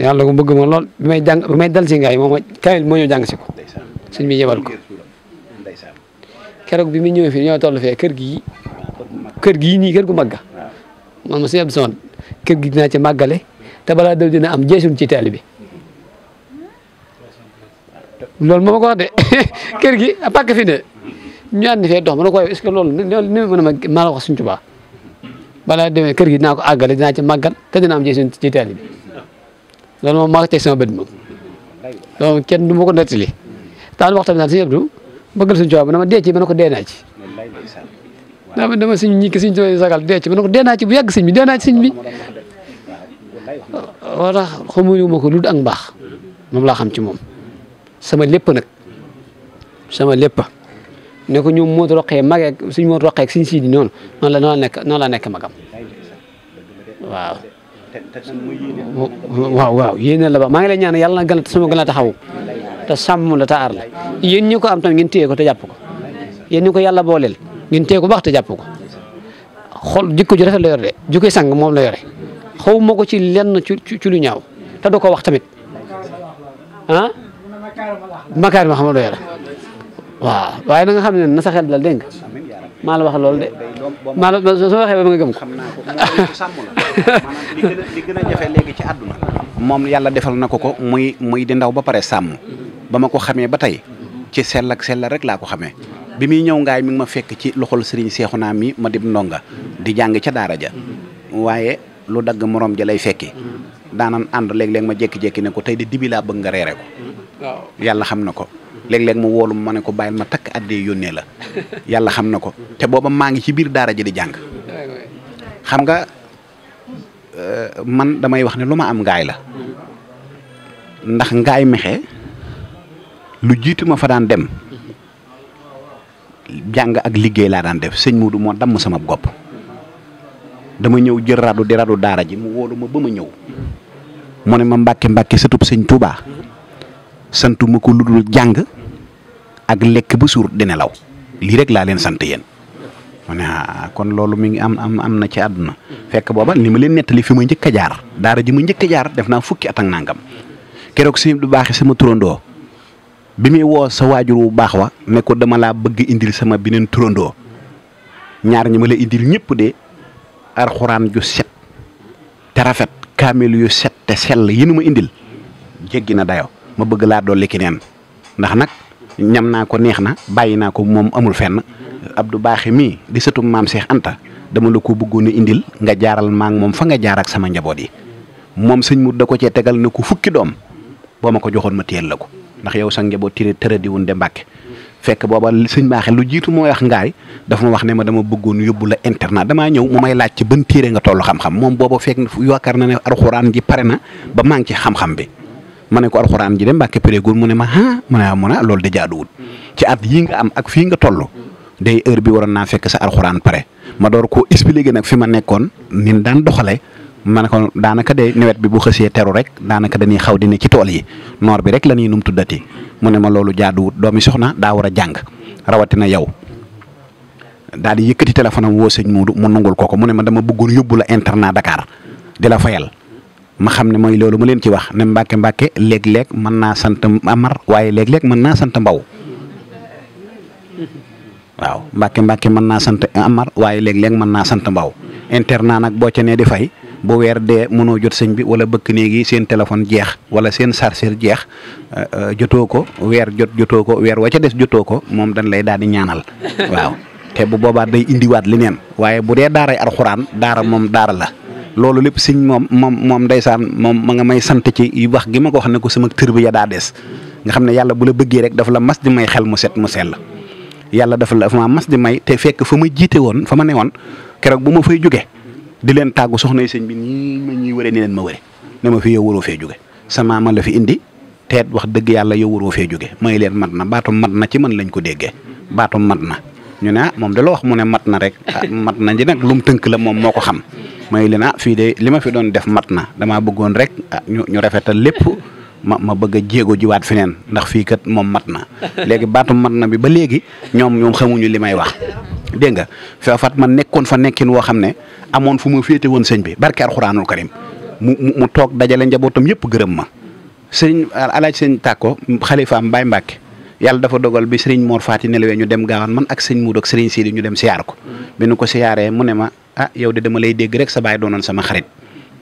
yàlla ko bëgg ma lool bi may dal si ngaay moom kaamil moo ñëw jàng si ko sëñ bi yebal ko keroog bi mu ñëwee fii ñoo toll fee kër gii nii kër gu magga man ma sëñ Abdou Samad kër gi dinaa ci màggale te balaa dëw dina am jeesun ci taali bi loolu moo ma ko wax de kër gi a pàkk fi ne ñu ànd fee dox ma ne ko est-ce que loolu ni mën a maa la wax suñ Tuubaa balaa demee kër gi dinaa ko àggale dinaa ci màggal te dina am jeesun ci taali bi loolu moom maa ko teg sama bët moom loolu kenn du ma ko nettali daan wax tamit naan sëñ Abdou bëggal suñ Tuubaa ba dama dee ci ma ne ko dee naa ci dama suñ ñi ki suñ Tuubaa sagal dee ci ma ne ko dee naa ci bu yàgg sëñ bi dee naa ci sëñ bi woo tax xamuñu ma ko lu ak mbaax moom laa xam ci moom sama lépp nag sama lépp ne ko ñoom moo roqee magee suñ moo roqee ak suñ siidi noonu noonu la nekk magam waaw yéene la ba maa ngi lay ñaan yàlla na gën a sama gën a taxawu te sàmm la te aar la yéen ñi ko am tam ngeen téye ko te jàpp ko yéen ñi ko yàlla booleel ngeen téye ko baax te jàpp ko xool jikko ju rafet la yor de jikkoy sang moom la yore xaw ma ko ci lenn ci lu ñaaw te du ko wax tamit ah makaari ma xam la yore waaw waaye na nga xam ne na sa xel dal dégg nga maa la wax loolu de maa la soo waxee ba nga gëm ko. xam naa ko moom sàmm la maanaam li gën a jafe léegi ci àdduna. moom yàlla defal na ko muy di ndaw ba pare sàmm ba ma ko xamee ba tey ci sell ak sell rek laa ko xamee bi muy ñëw ngaay mi ngi ma fekk ci loxol Serigne Cheikhouna mi ma dib ndonga di jàng ca daara ja waaye lu dagg morom ja lay fekki daanan ànd léeg-léeg ma jékki-jékki ne ko tey de dibi laa bëgg nga reere ko yàlla xam na ko. léeg-léeg mu woolu ma ne ko bàyyil ma takk addee yónnee la yàlla xam na ko te booba maa ngi ci biir daara ji di jàng xam nga man damay wax ne lu ma am ngaay la ndax ngaay mexe lu jiitu ma fa daan dem jàng ak liggéey laa daan def sëñ Mudu moo damm sama gopp dama ñëw jël radu di radu daara ji mu woolu ma ba ma ñëw mu ne ma mbàkke sëtub sëñ Tuubaa santu ma ko lu dul jàng ak lekk ba suur di nelaw lii rek laa leen sant yéen ma ne kon loolu mi ngi am na ci àdduna fekk booba li ma leen nettali fi ma njëkk a jaar daara ji ma njëkk a jaar def naa fukki at ak nangam keroog sëñ du baaxee sama turandoo bi muy woo sa waajur wu baax wa ne ko dama laa bëgg indil sama beneen turandoo ñaar ñi ma la indil ñëpp de alxuraan ju set te rafet kaamil yu set te sell yi nu ma indil jéggi na dayo ma bëgg laa dolli keneen ndax nag ñam naa ko neex na bàyyi naa ko moom amul fenn Abdou Baaxe mii di sëtu maam Cheikh Anta dama la ko bëggoon a indil nga jaaral maa ngi moom fa nga jaar ak sama njaboot yi moom sëñ mu da ko cee tegal na ko fukki doom boo ma ko joxoon ma téel la ko ndax yow sa njaboot tëra di wun de Mbàkke fekk booba sëñ Baaxe lu jiitu moo wax ngaay dafa ma wax ne ma dama bëggoon yóbbu la internat damaa ñëw mu may laaj ci ban téere nga toll xam-xam moom booba fekk yaakaar na ne alxuraan ji pare na ba maa ngi ci xam-xam bi ma ne ko alxuraan ji de Mbàkke pérégoul mu ne ma mu ne loolu de jaaduwul ci at yii nga am ak fii nga toll day heure bi waroon naa fekk sa alxuraan pare ma door koo expliquer nag fi ma nekkoon nin daan doxale ma ne ko daanaka de nawet bi bu xësee teru rek daanaka dañuy xaw di ne ci tool yi noor bi rek la ñuy num tuddati mu ne ma loolu jaaduwut doomi soxna daa war a jàng rawatina yow daal di yëkkati téléphone am woo sëñ Muudu mu nangul ko mu ne ma dama bëggoon yóbbu la internat Dakar di la fayal ma xam ne mooy loolu ma leen ci wax ne Mbàkke léeg-léeg mën naa sant Amar waaye léeg-léeg mën naa sant Mbaw waaw Mbàkke mën naa sant Amar waaye léeg-léeg mën naa sant Mbaw internat nag boo ca nee di fay bu weer dee mënoo jot sëñ bi wala bëkk néegi seen téléphone jeex wala seen chargeur jeex jotoo ko jotoo ko weer wa ca des jotoo ko moom dañ lay daal di ñaanal waaw te bu boobaa day indiwaat leneen waaye bu dee daaray alxuraan daara moom daara la. loolu lépp sëñ moom ndeysaan moom ma nga may sant ci wax gi ma ko wax ne ko sama tër bi ya daa des nga xam ne yàlla bu la bëggee rek dafa la mas di may xel mu set mu sell yàlla dafa ma mas di may te fekk fa ma jiite woon fa ma ne woon keroog bu ma fay jóge di leen tàggu soxna yi sëñ bi nii ma ñuy wëre ni leen ma wëre ne ma fi yow waroo fee jóge sama ma la fi indi teet wax dëgg yàlla yow waroo fee jóge may leen mat na baatum mat na ci man lañ ko déggee baatum mat na ñu ne moom da la wax mu ne mat na rek mat na ji nag lu mu tënk la moom moo ko xam may leen fii de li ma fi doon def mat na damaa bëggoon rek ñu rafetal lépp ma bëgg a jéego jiwaat feneen ndax fii kat moom mat na léegi baatum mat na bi ba léegi ñoom xamuñu li may wax dégg nga fa fat ma nekkoon fa nekkin woo xam ne amoon fu ma féete woon sëñ bi barke alxuraanul karim mu toog dajale njabootam yëpp gërëm ma sëriñ alaaj sëñ Tàkko xalifaam Baye Mbàkke yàlla dafa dogal bi sëriñ Mor Faati nelawee ñu dem gaawaan man ak sëñ Muudu ak sëriñ Sidi ñu dem siyaar ko bi nu ko siyaaree mu ne ma yow de dama lay dégg rek sa baay doonoon sama xarit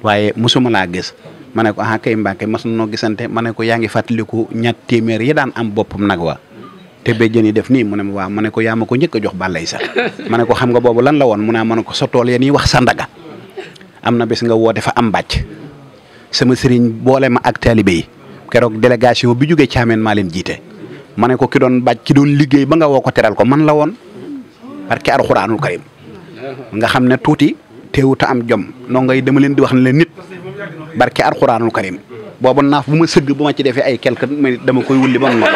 waaye mosuma laa gis ma ne ko kay Mbàkke mas noo gisante ma ne ko yaa ngi fàttaliku ñaat téeméer yi daan am boppam nag wa te béjjën yi def nii mu ne ma waaw ma ne ko yaa ma ko njëkk a jox bàllay sax ma ne ko xam nga boobu lan la woon mu ne ma ne ko sa tool ya nii wax sa ndaga am na bés nga woote fa am bàcc sama sëriñ boole ma ak taalibe yi keroog délégation bi jógee Caameen maa leen jiite ma ne ko ki doon bàcc ki doon liggéey ba nga woo ko teral ko man la woon barke alxuraanul karim nga xam ne tuuti teewuta am jom noo ngay dama leen di wax ne leen nit barke alxuraanul karim boobu naaf bu ma sëgg bu ma ci defee ay quelques minutes dama koy wulli ba mu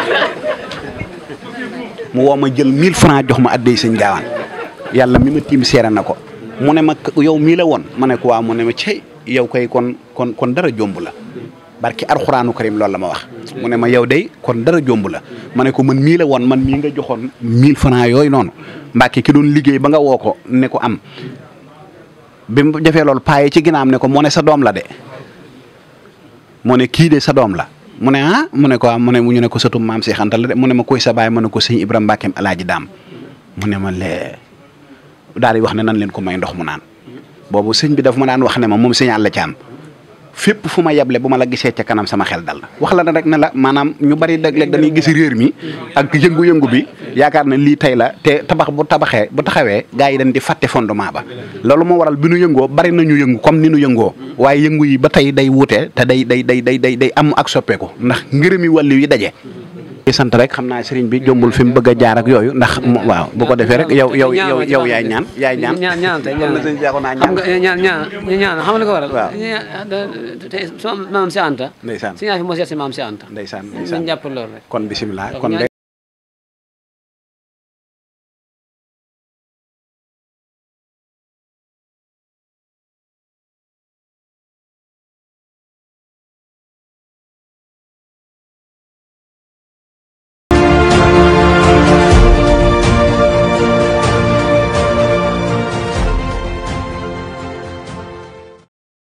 mu woo ma jël 1000 francs jox ma addey sëñ gaawaan yàlla mi ma tiim seere na ko mu ne ma yow mii la woon ma ne ko waaw mu ne ma cey yow koy kon dara jomb la barki alxuraanu karim loolu la ma wax mu ne ma yow day kon dara jomb la ma ne ko man mii la woon man mii nga joxoon 1000 francs yooyu noonu Mbàkke ki doon liggéey ba nga woo ko ne ko am bi mu defee loolu paaye ci ginnaam ne ko moo ne sa doom la de moo ne kii de sa doom la mu ne mu ne ko mu ne ñu ne ko sëtum maam Seex Anta la de mu ne ma koy sa baay mu ne ko sëñ Ibrahima Mbàkkeem Alaaji Daam mu ne ma lee daal di wax ne nan leen ko may ndox mu naan boobu sëñ bi daf ma daan wax ne ma moom sëñ Alla Caam fépp fu ma yeble bu ma la gisee ca kanam sama xel dal na wax la rek ne la maanaam ñu bari léeg-léeg dañuy gis réer mi ak yëngu-yëngu bi yaakaar ne lii tey la te tabax bu taxawee gars yi dañ di fàtte fondement ba loolu moo waral bi nu yëngoo bari nañu yëngu comme ni nu yëngoo waaye yëngu yi ba tey day wuute te day am ak soppeeku ndax ngërëmi wàllu yi daje. sant rek xam naa sëriñ bi jombul fi mu bëgg a jaar ak yooyu ndax waaw bu ko defee rek yow yaay ñaan tey xam nga ñaan xam nga li ko waral tey maam si Anta ndeysaan si ñaa fi moo seet si maam si Anta ndeysaan ñu jàpp loolu rek kon bisimilah kon